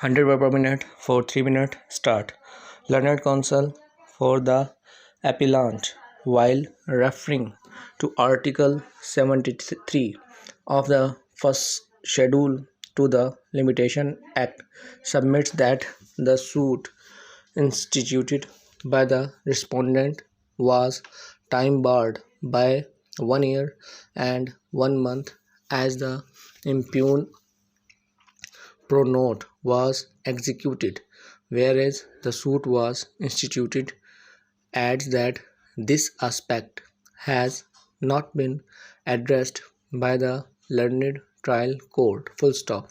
100 word per minute for 3 minutes. Start. Learned Counsel for the appellant, while referring to Article 73 of the first schedule to the Limitation Act, submits that the suit instituted by the respondent was time barred by 1 year and 1 month, as the impugned pro note was executed, whereas the suit was instituted. Adds that this aspect has not been addressed by the learned trial court, full stop,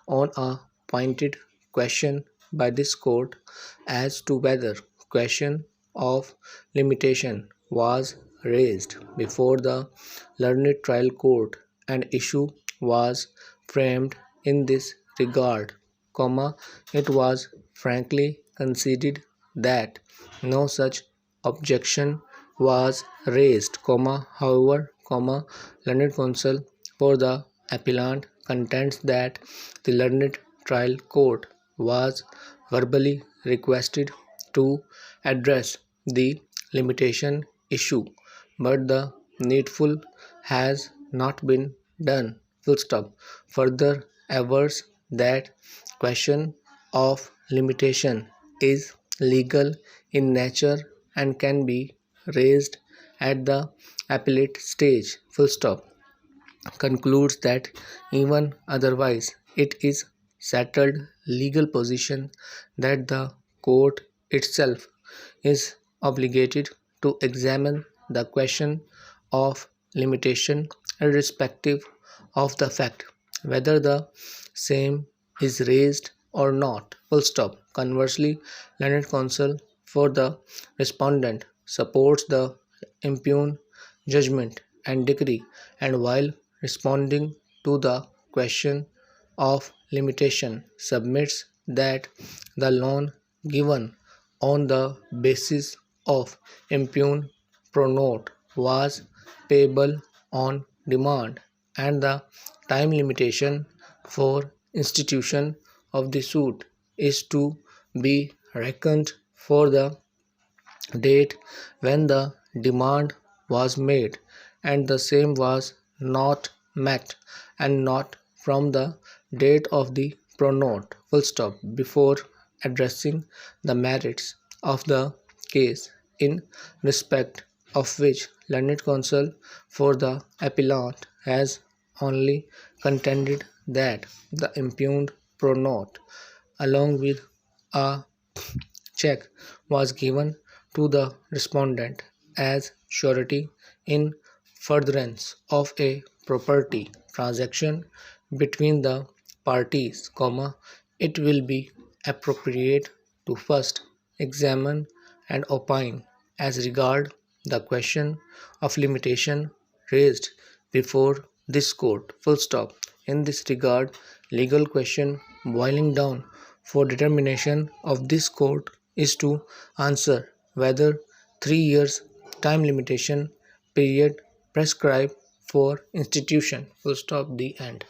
on a pointed question by this court as to whether question of limitation was raised before the learned trial court. An issue was framed in this regard, it was frankly conceded that no such objection was raised, however, learned counsel for the appellant contends that the learned trial court was verbally requested to address the limitation issue, but the needful has not been done, full stop. Further avers that question of limitation is legal in nature and can be raised at the appellate stage, full stop. Concludes that even otherwise it is settled legal position that the court itself is obligated to examine the question of limitation irrespective of the fact whether the same is raised or not, full stop. Conversely, learned counsel for the respondent supports the impugned judgment and decree, and while responding to the question of limitation, submits that the loan given on the basis of impugned pro note was payable on demand, and the time limitation for institution of the suit is to be reckoned for the date when the demand was made and the same was not met, and not from the date of the pro note, full stop. Before addressing the merits of the case, in respect of which learned counsel for the appellant has only contended that the impugned pro note, along with a check, was given to the respondent as surety in furtherance of a property transaction between the parties, it will be appropriate to first examine and opine as regard the question of limitation raised before this court, full stop. In this regard, legal question boiling down for determination of this court is to answer whether 3 years time limitation period prescribed for institution, full stop, the end.